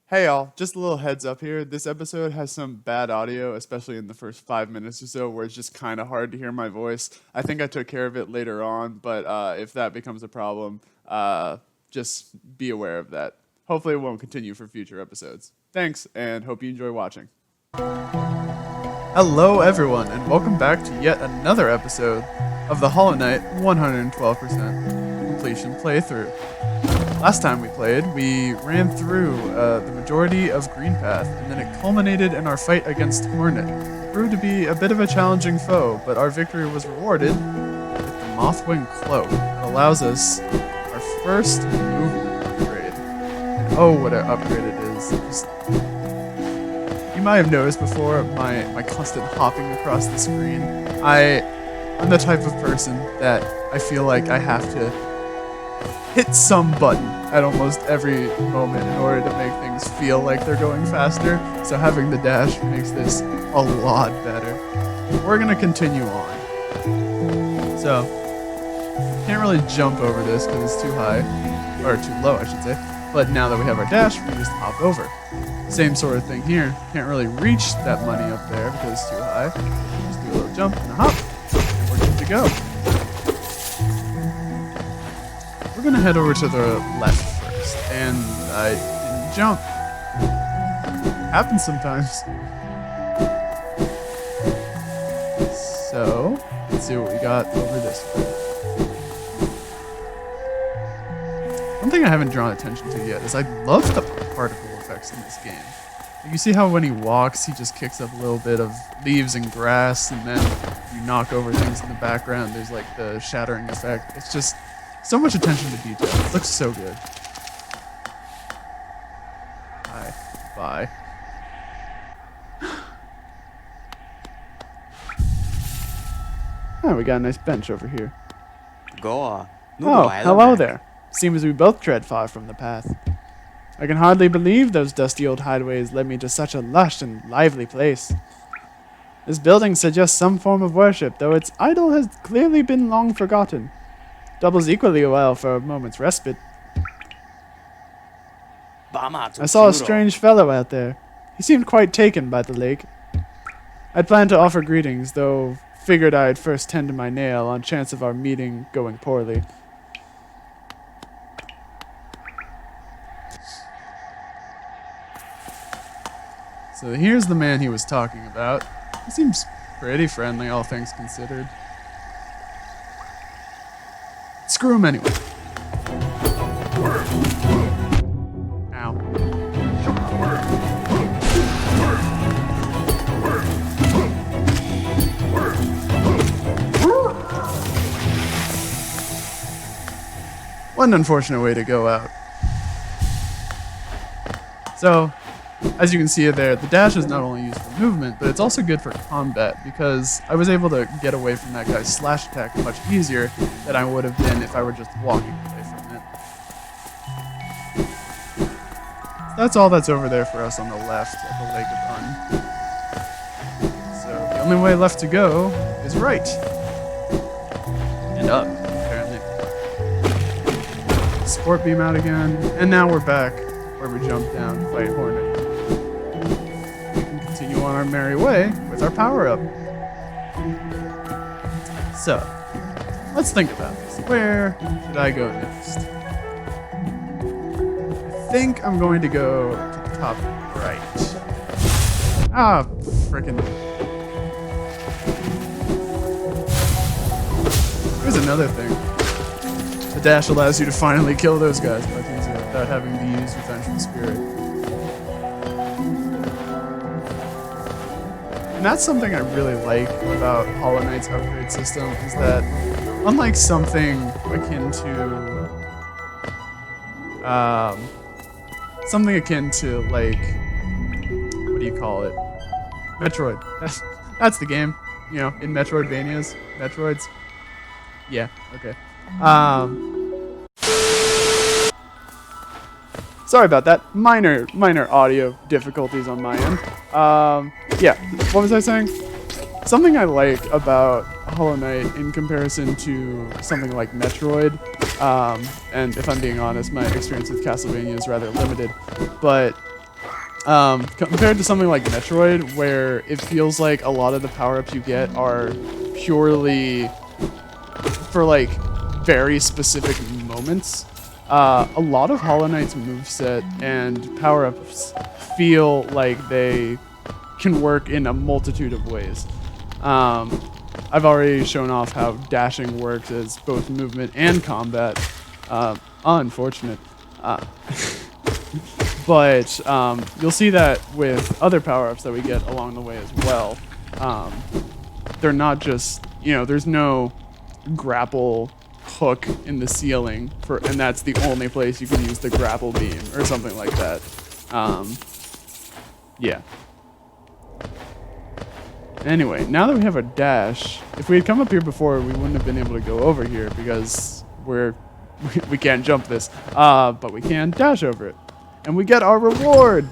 Hey y'all, just a little heads up here. This episode has some bad audio, especially in the first 5 minutes or so, where it's just kind of hard to hear my voice. I think I took care of it later on, but if that becomes a problem, just be aware of that. Hopefully, it won't continue for future episodes. Thanks, and hope you enjoy watching. Hello, everyone, and welcome back to yet another episode of the Hollow Knight 112% completion playthrough. Last time we played, we ran through the majority of Greenpath, and then it culminated in our fight against Hornet. It proved to be a bit of a challenging foe, but our victory was rewarded with the Mothwing Cloak. It allows us our first movement upgrade. And oh, what an upgrade it is. You might have noticed before my constant hopping across the screen. I'm the type of person that I feel like I have to hit some button at almost every moment in order to make things feel like they're going faster. So having the dash makes this a lot better. We're gonna continue on. So can't really jump over this because it's too high, or too low, I should say. But now that we have our dash, we just hop over. Same sort of thing here. Can't really reach that money up there because it's too high. Just do a little jump and a hop, and we're good to go. We're gonna head over to the left first, and I didn't jump. Happens sometimes. So, let's see what we got over this way. One thing I haven't drawn attention to yet is I love the particle effects in this game. You see how when he walks, he just kicks up a little bit of leaves and grass, and then you knock over things in the background, there's like the shattering effect. It's just so much attention to detail. It looks so good. Bye. Oh, we got a nice bench over here. Oh, hello there. Seems we both tread far from the path. I can hardly believe those dusty old hideways led me to such a lush and lively place. This building suggests some form of worship, though its idol has clearly been long forgotten. Doubles equally well for a moment's respite. I saw a strange fellow out there. He seemed quite taken by the lake. I'd planned to offer greetings, though figured I'd first tend to my nail on chance of our meeting going poorly. So here's the man he was talking about. He seems pretty friendly, all things considered. Screw him anyway. Ow. What an unfortunate way to go out. So, as you can see there, the dash is not only used for movement, but it's also good for combat, because I was able to get away from that guy's slash attack much easier than I would have been if I were just walking away from it. That's all that's over there for us on the left of the Lake of Un. So the only way left to go is right. And up, apparently. Sport beam out again, and now we're back where we jumped down to fight Hornet. Continue on our merry way with our power-up. So, let's think about this. Where should I go next? I think I'm going to go to the top right. Ah, frickin'. Here's another thing. The dash allows you to finally kill those guys much easier without having to use your vengeful spirit. And that's something I really like about Hollow Knight's upgrade system, is that unlike something akin to like, what do you call it? Metroid. That's the game, you know, in Metroids. Yeah, okay. Sorry about that. Minor audio difficulties on my end. Yeah, what was I saying? Something I like about Hollow Knight in comparison to something like Metroid, and if I'm being honest, my experience with Castlevania is rather limited, but Compared to something like Metroid, where it feels like a lot of the power-ups you get are purely for like very specific moments. A lot of Hollow Knight's moveset and power-ups feel like they can work in a multitude of ways. I've already shown off how dashing works as both movement and combat. Unfortunate. But you'll see that with other power-ups that we get along the way as well. They're not just, there's no grapple hook in the ceiling, and that's the only place you can use the grapple beam or something like that. Yeah. Anyway, now that we have a dash, if we had come up here before, we wouldn't have been able to go over here because we can't jump this, but we can dash over it. And we get our reward!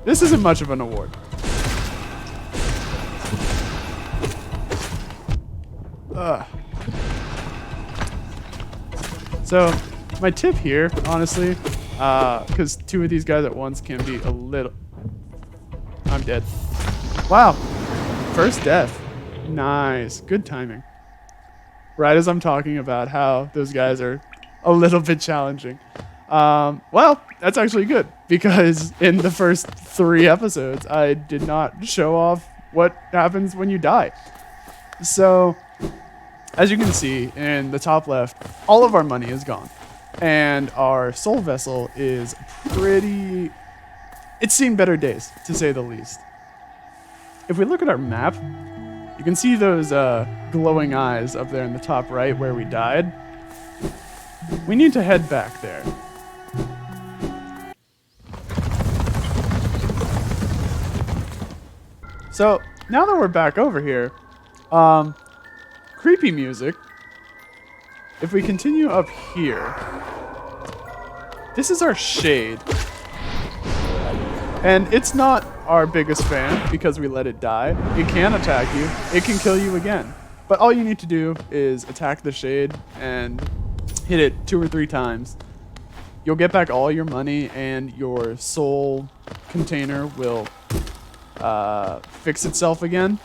This isn't much of an award. So, my tip here, honestly, because two of these guys at once can be a little... I'm dead. Wow. First death. Nice. Good timing. Right as I'm talking about how those guys are a little bit challenging. Well, that's actually good, because in the first 3 episodes, I did not show off what happens when you die. So, as you can see in the top left, all of our money is gone. And our soul vessel is pretty... It's seen better days, to say the least. If we look at our map, you can see those glowing eyes up there in the top right where we died. We need to head back there. So, now that we're back over here, creepy music. If we continue up here, this is our shade. And it's not our biggest fan because we let it die. It can attack you. It can kill you again. But all you need to do is attack the shade and hit it 2 or 3 times. You'll get back all your money and your soul container will fix itself again.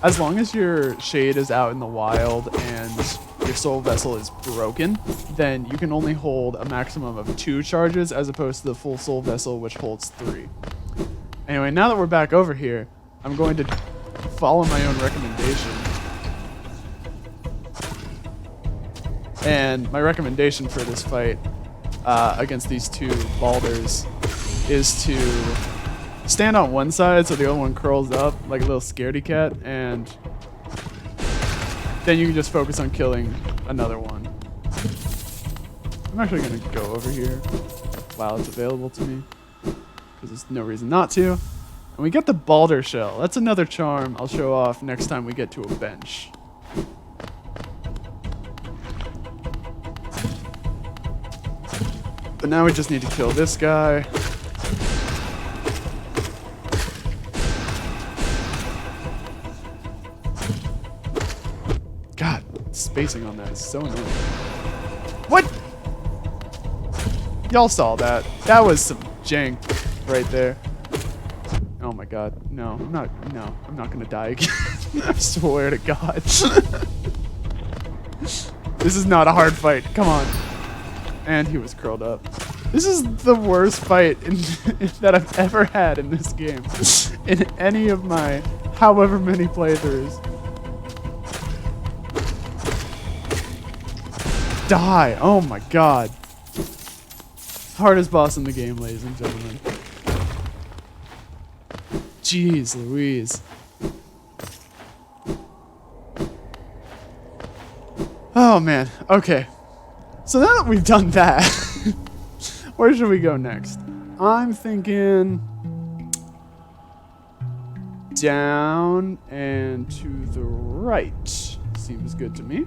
As long as your shade is out in the wild and your soul vessel is broken, then you can only hold a maximum of 2 charges as opposed to the full soul vessel, which holds 3. Anyway, now that we're back over here, I'm going to follow my own recommendation. And my recommendation for this fight against these 2 balders is to stand on one side so the other one curls up like a little scaredy cat, and then you can just focus on killing another one. I'm actually going to go over here while it's available to me, because there's no reason not to. And we get the Balder Shell. That's another charm I'll show off next time we get to a bench. But now we just need to kill this guy. God, spacing on that is so annoying. What? Y'all saw that. That was some jank right there. Oh my god. No, I'm not gonna die again. I swear to God. This is not a hard fight. Come on. And he was curled up. This is the worst fight that I've ever had in this game. In any of my however many playthroughs. Die. Oh my god. Hardest boss in the game, ladies and gentlemen. Jeez Louise. Oh man. Okay. So now that we've done that, where should we go next? I'm thinking down and to the right. Seems good to me.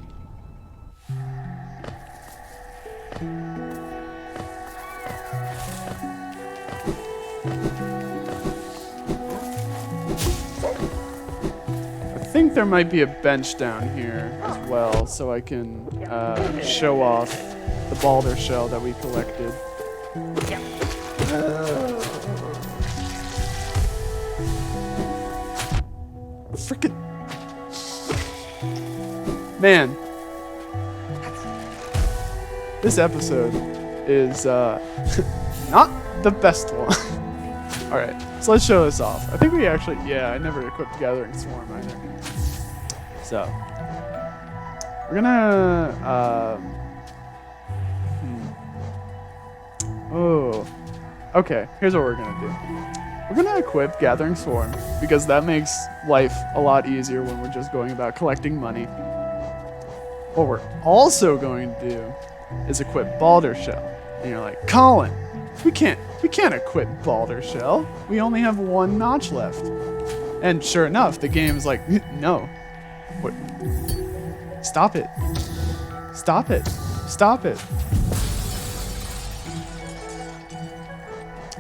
I think there might be a bench down here as well, so I can show off the boulder shell that we collected. Frickin' man, this episode is not the best one. All right, so let's show this off. I think we actually, yeah, I never equipped Gathering Swarm either. So we're gonna oh, okay, here's what we're gonna do. We're gonna equip Gathering Swarm because that makes life a lot easier when we're just going about collecting money. What we're also going to do is equip Boulder Shell. And you're like, Colin, we can't equip Boulder Shell. We only have one notch left. And sure enough, the game's like, no. What? Stop it. Stop it. Stop it.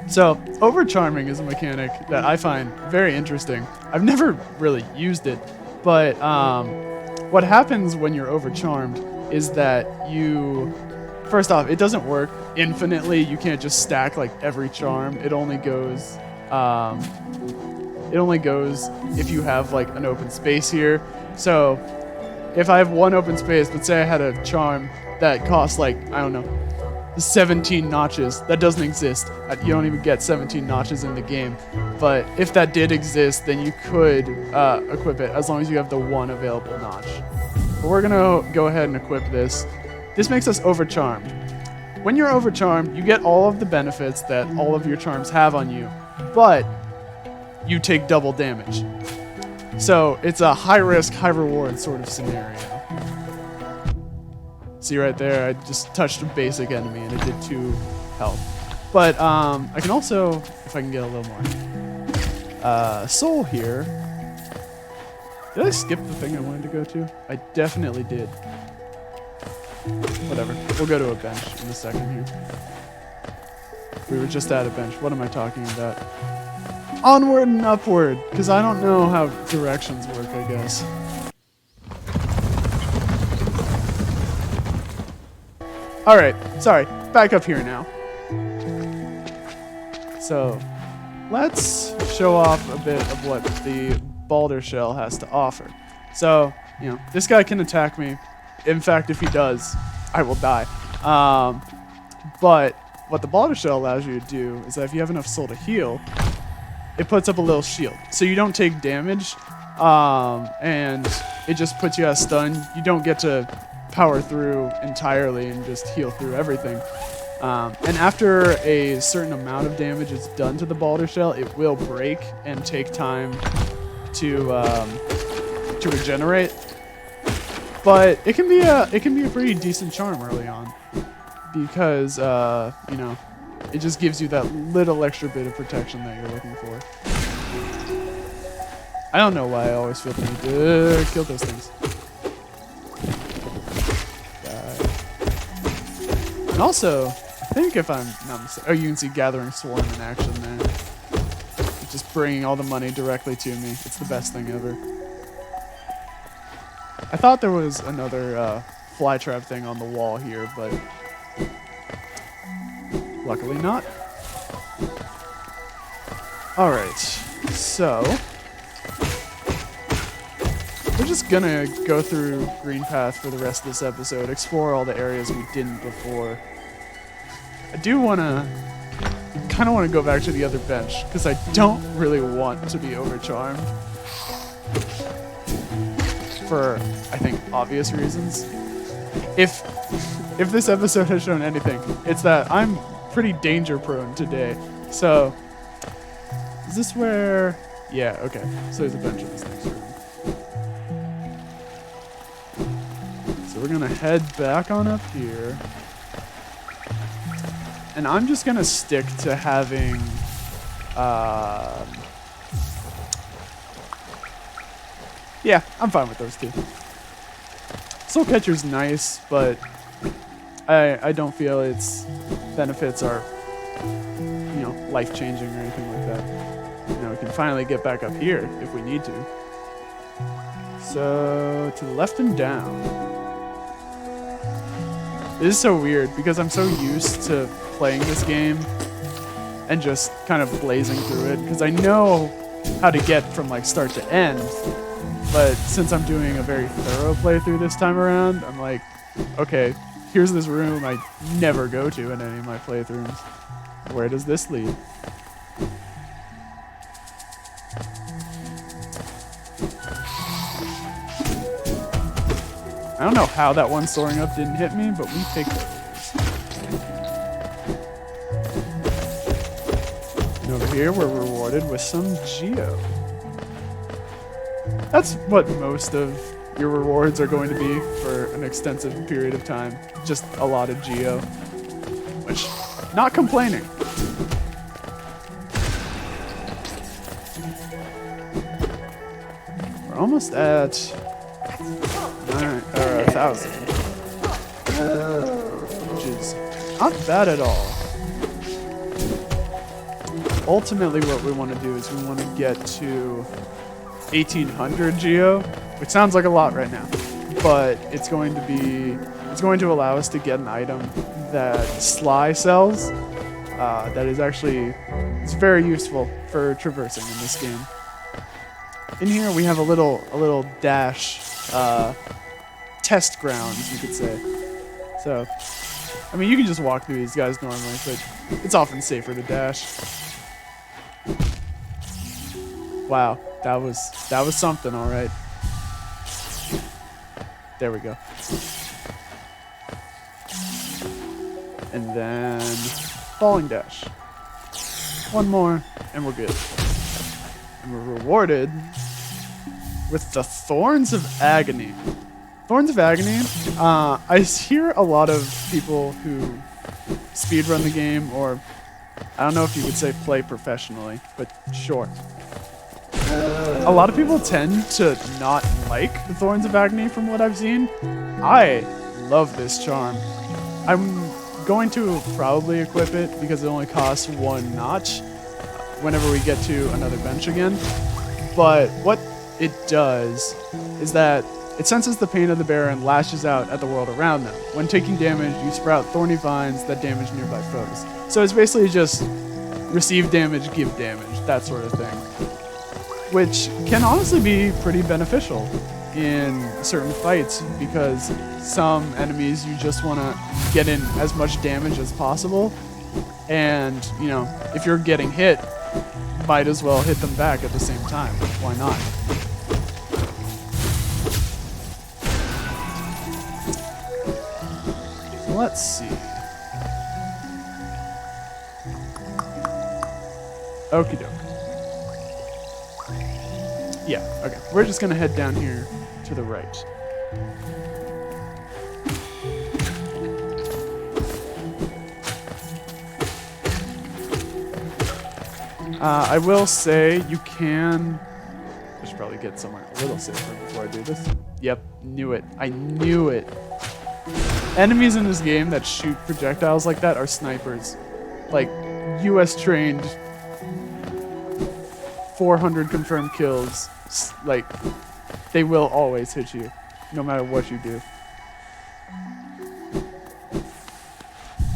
So, overcharming is a mechanic that I find very interesting. I've never really used it, but what happens when you're overcharmed is that first off, it doesn't work infinitely. You can't just stack like every charm. It only goes if you have like an open space here. So if I have one open space, let's say I had a charm that costs like, I don't know, 17 notches. That doesn't exist. You don't even get 17 notches in the game. But if that did exist, then you could equip it as long as you have the one available notch. But we're gonna go ahead and equip this. This makes us overcharmed. When you're overcharmed, you get all of the benefits that all of your charms have on you, but you take double damage. So it's a high risk, high reward sort of scenario. See right there, I just touched a basic enemy and it did 2 health. But I can also, if I can get a little more, soul here. Did I skip the thing I wanted to go to? I definitely did. Whatever, we'll go to a bench in a second here. We were just at a bench, what am I talking about? Onward and upward, because I don't know how directions work, I guess. Alright, sorry, back up here now. So, let's show off a bit of what the Boulder Shell has to offer. So, you know, this guy can attack me. In fact, if he does, I will die. But what the Boulder Shell allows you to do is that if you have enough soul to heal, it puts up a little shield. So you don't take damage, and it just puts you at stun. You don't get to power through entirely and just heal through everything. And after a certain amount of damage is done to the Boulder Shell, it will break and take time to regenerate. But it can be a pretty decent charm early on because you know, it just gives you that little extra bit of protection that you're looking for. I don't know why I always feel the need to kill those things. And also, I think if I'm not mistaken, oh, you can see Gathering Swarm in action there. It's just bringing all the money directly to me. It's the best thing ever. I thought there was another fly trap thing on the wall here, but luckily not. Alright, so we're just gonna go through Greenpath for the rest of this episode, explore all the areas we didn't before. I do kind of want to go back to the other bench, because I don't really want to be overcharmed. For, I think, obvious reasons. If this episode has shown anything, it's that I'm pretty danger prone today. So, is this where... Yeah, okay. So there's a bench in this next room. So we're gonna head back on up here. And I'm just gonna stick to having... yeah, I'm fine with those two. Soul Catcher's nice, but I don't feel its benefits are, you know, life-changing or anything like that. You know, we can finally get back up here if we need to. So, to the left and down. This is so weird because I'm so used to playing this game and just kind of blazing through it because I know how to get from like start to end. But since I'm doing a very thorough playthrough this time around, I'm like, okay, here's this room I never go to in any of my playthroughs. Where does this lead? I don't know how that one soaring up didn't hit me, but we take those. And over here, we're rewarded with some geo. That's what most of your rewards are going to be for an extensive period of time. Just a lot of geo. Which, not complaining. We're almost at 1,000. Which is not bad at all. Ultimately, what we want to do is we want to get to 1,800 geo, which sounds like a lot right now, but it's going to allow us to get an item that Sly sells. That is actually, it's very useful for traversing in this game. In here we have a little dash test grounds, you could say. So, I mean, you can just walk through these guys normally, but it's often safer to dash. Wow, that was something, all right. There we go. And then falling dash. One more, and we're good. And we're rewarded with the Thorns of Agony. Thorns of Agony, I hear a lot of people who speedrun the game, or I don't know if you could say play professionally, but sure. A lot of people tend to not like the Thorns of Agony from what I've seen. I love this charm. I'm going to probably equip it because it only costs one notch whenever we get to another bench again. But what it does is that it senses the pain of the bear and lashes out at the world around them. When taking damage, you sprout thorny vines that damage nearby foes. So it's basically just receive damage, give damage, that sort of thing. Which can honestly be pretty beneficial in certain fights because some enemies you just want to get in as much damage as possible. And, you know, if you're getting hit, might as well hit them back at the same time. Why not? Let's see. Okie doke. Yeah, okay. We're just gonna head down here to the right. I will say you can... I should probably get somewhere a little safer before I do this. Yep, knew it. I knew it. Enemies in this game that shoot projectiles like that are snipers. Like, US trained 400 confirmed kills. Like, they will always hit you, no matter what you do.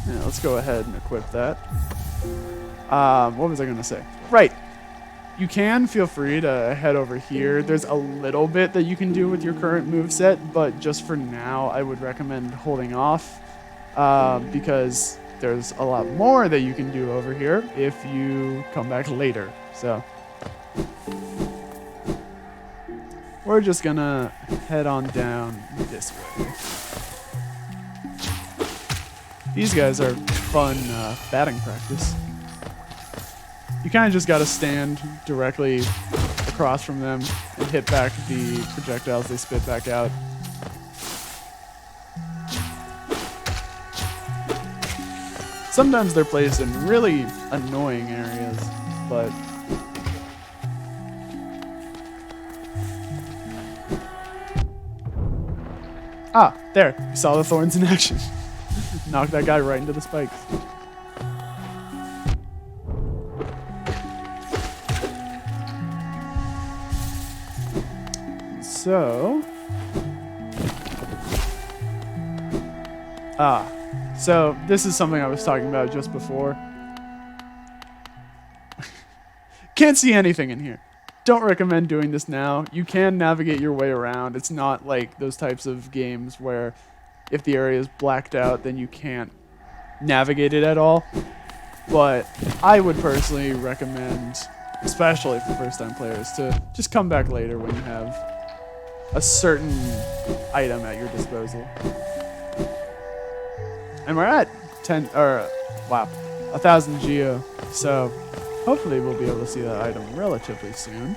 Yeah, let's go ahead and equip that. What was I gonna say? Right. You can feel free to head over here. There's a little bit that you can do with your current moveset, but just for now, I would recommend holding off because there's a lot more that you can do over here if you come back later. So we're just gonna head on down this way. These guys are fun batting practice. You kind of just got to stand directly across from them and hit back the projectiles they spit back out. Sometimes they're placed in really annoying areas, but... Ah, there. You saw the thorns in action. Knocked that guy right into the spikes. So... so this is something I was talking about just before. Can't see anything in here. Don't recommend doing this now. You can navigate your way around. It's not like those types of games where if the area is blacked out, then you can't navigate it at all. But I would personally recommend, especially for first-time players, to just come back later when you have a certain item at your disposal. And we're at 1,000 geo, so hopefully we'll be able to see that item relatively soon.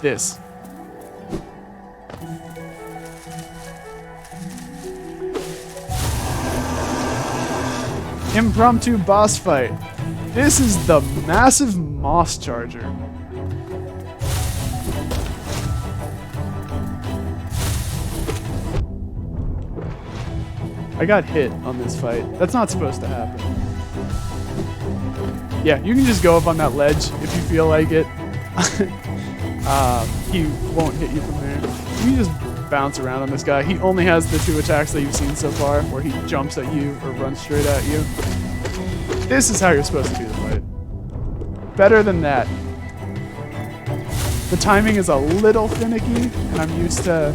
This. Impromptu boss fight. This is the massive moss charger. I got hit on this fight. That's not supposed to happen. Yeah, you can just go up on that ledge if you feel like it. He won't hit you from there. You can just bounce around on this guy. He only has the 2 attacks that you've seen so far, where he jumps at you or runs straight at you. This is how you're supposed to do the fight. Better than that. The timing is a little finicky, and I'm used to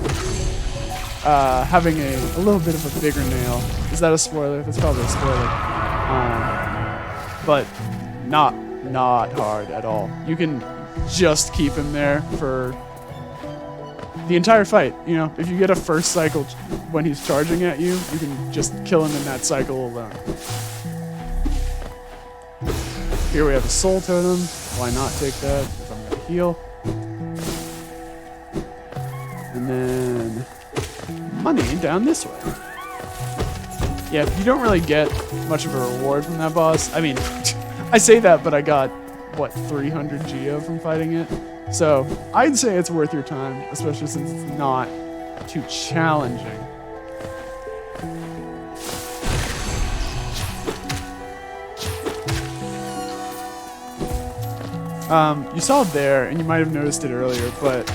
having a little bit of a bigger nail. Is that a spoiler? That's probably a spoiler. But not hard at all. You can just keep him there for the entire fight. You know, if you get a first cycle when he's charging at you, you can just kill him in that cycle alone. Here we have a soul totem. Why not take that if I'm going to heal? And then money down this way. Yeah, you don't really get much of a reward from that boss. I mean, I say that, but I got, what, 300 geo from fighting it? So I'd say it's worth your time, especially since it's not too challenging. You saw it there, and you might have noticed it earlier, but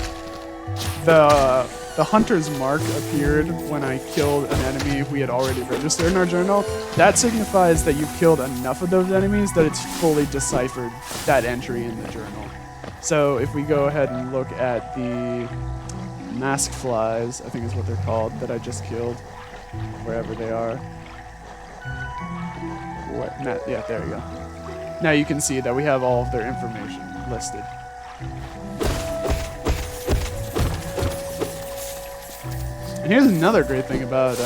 the hunter's mark appeared when I killed an enemy we had already registered in our journal. That signifies that you've killed enough of those enemies that it's fully deciphered that entry in the journal. So if we go ahead and look at the mask flies, I think is what they're called, that I just killed, wherever they are. Yeah, there you go. Now you can see that we have all of their information listed. And here's another great thing about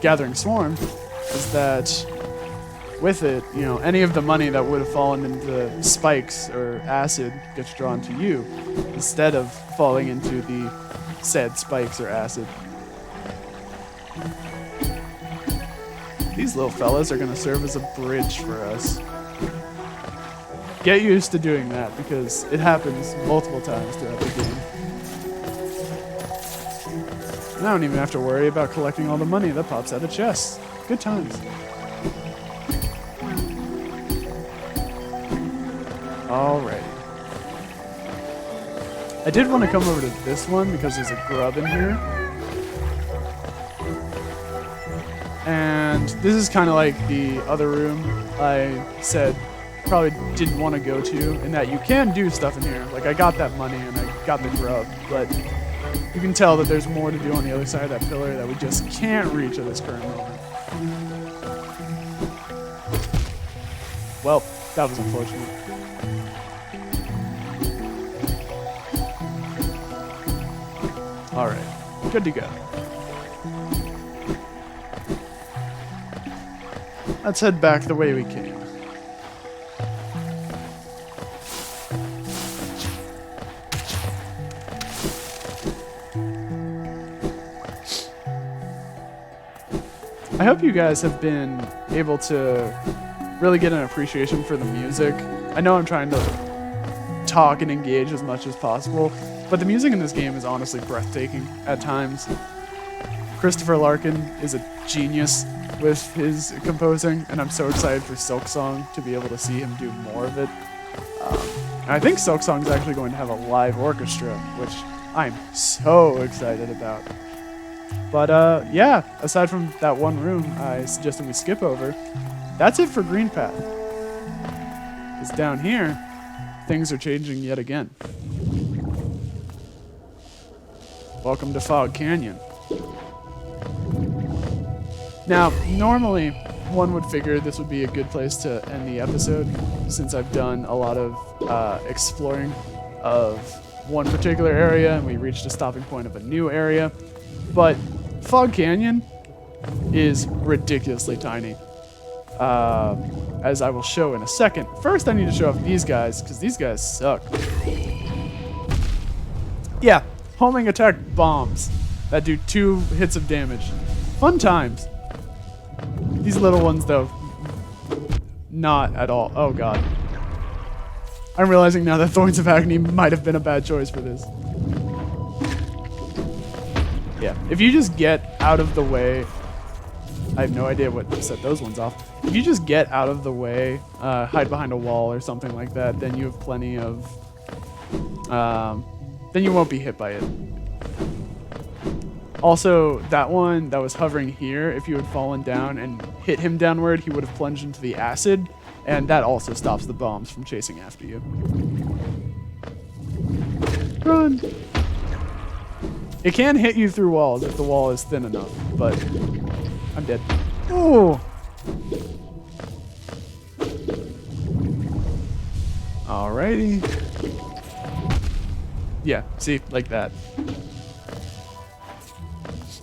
Gathering Swarm, is that with it, you know, any of the money that would have fallen into spikes or acid gets drawn to you, instead of falling into the said spikes or acid. These little fellas are going to serve as a bridge for us. Get used to doing that, because it happens multiple times throughout the game. And I don't even have to worry about collecting all the money that pops out of chests. Good times. Alrighty. I did want to come over to this one because there's a grub in here. And this is kind of like the other room I said probably didn't want to go to, in that you can do stuff in here. Like, I got that money and I got the grub, but you can tell that there's more to do on the other side of that pillar that we just can't reach at this current moment. Well, that was unfortunate. Alright, good to go. Let's head back the way we came. I hope you guys have been able to really get an appreciation for the music. I know I'm trying to talk and engage as much as possible, but the music in this game is honestly breathtaking at times. Christopher Larkin is a genius with his composing, and I'm so excited for Silk Song to be able to see him do more of it. And I think Silk Song's actually going to have a live orchestra, which I'm so excited about. But yeah, aside from that one room I suggested we skip over, that's it for Greenpath. Because down here, things are changing yet again. Welcome to Fog Canyon. Now, normally, one would figure this would be a good place to end the episode, since I've done a lot of exploring of one particular area, and we reached a stopping point of a new area. But Fog Canyon is ridiculously tiny, as I will show in a second. First, I need to show off these guys, because these guys suck. Yeah, homing attack bombs that do 2 hits of damage. Fun times. These little ones, though, not at all. Oh, God. I'm realizing now that Thorns of Agony might have been a bad choice for this. Yeah, if you just get out of the way... I have no idea what set those ones off. If you just get out of the way, hide behind a wall or something like that, then you have plenty of... then you won't be hit by it. Also, that one that was hovering here, if you had fallen down and hit him downward, he would have plunged into the acid, and that also stops the bombs from chasing after you. Run! It can hit you through walls if the wall is thin enough, but I'm dead. Ooh! Alrighty. Yeah, see, like that.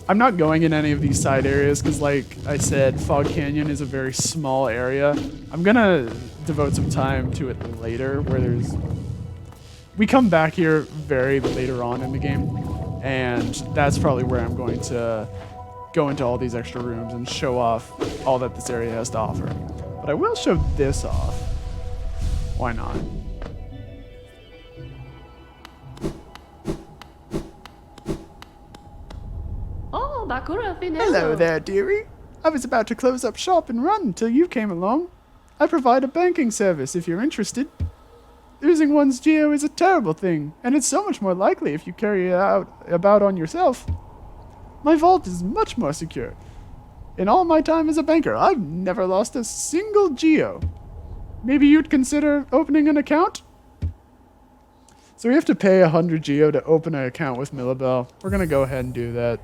I'm not going in any of these side areas because, like I said, Fog Canyon is a very small area. I'm going to devote some time to it later where there's... We come back here very later on in the game, and that's probably where I'm going to go into all these extra rooms and show off all that this area has to offer. But I will show this off. Why not? Hello there, dearie. I was about to close up shop and run until you came along. I provide a banking service if you're interested. Losing one's geo is a terrible thing, and it's so much more likely if you carry it out about on yourself. My vault is much more secure. In all my time as a banker, I've never lost a single geo. Maybe you'd consider opening an account? So we have to pay 100 geo to open an account with Millabelle. We're going to go ahead and do that.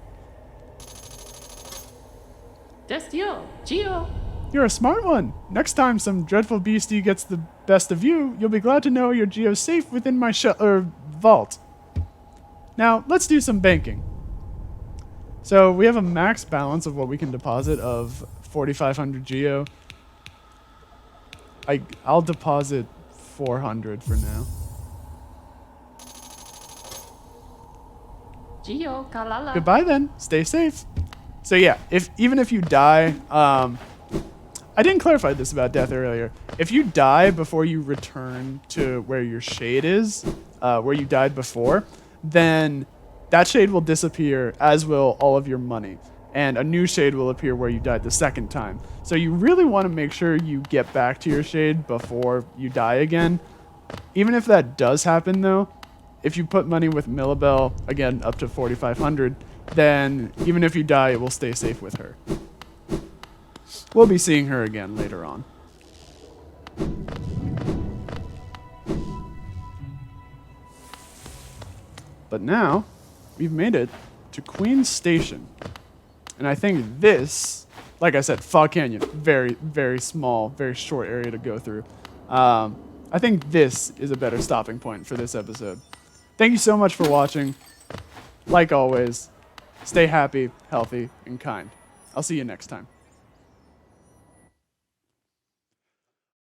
That's Geo. You're a smart one. Next time some dreadful beastie gets the best of you, you'll be glad to know your geo's safe within my vault. Now, let's do some banking. So we have a max balance of what we can deposit of 4,500 geo. I'll deposit 400 for now. Geo, Kalala. Goodbye then. Stay safe. So yeah, even if you die, I didn't clarify this about death earlier. If you die before you return to where your shade is, where you died before, then that shade will disappear, as will all of your money. And a new shade will appear where you died the second time. So you really want to make sure you get back to your shade before you die again. Even if that does happen though, if you put money with Millabelle, again, up to 4,500, then even if you die, it will stay safe with her. We'll be seeing her again later on. But now, we've made it to Queen's Station. And I think this, like I said, Fog Canyon, very, very small, very short area to go through. I think this is a better stopping point for this episode. Thank you so much for watching. Like always, stay happy, healthy, and kind. I'll see you next time.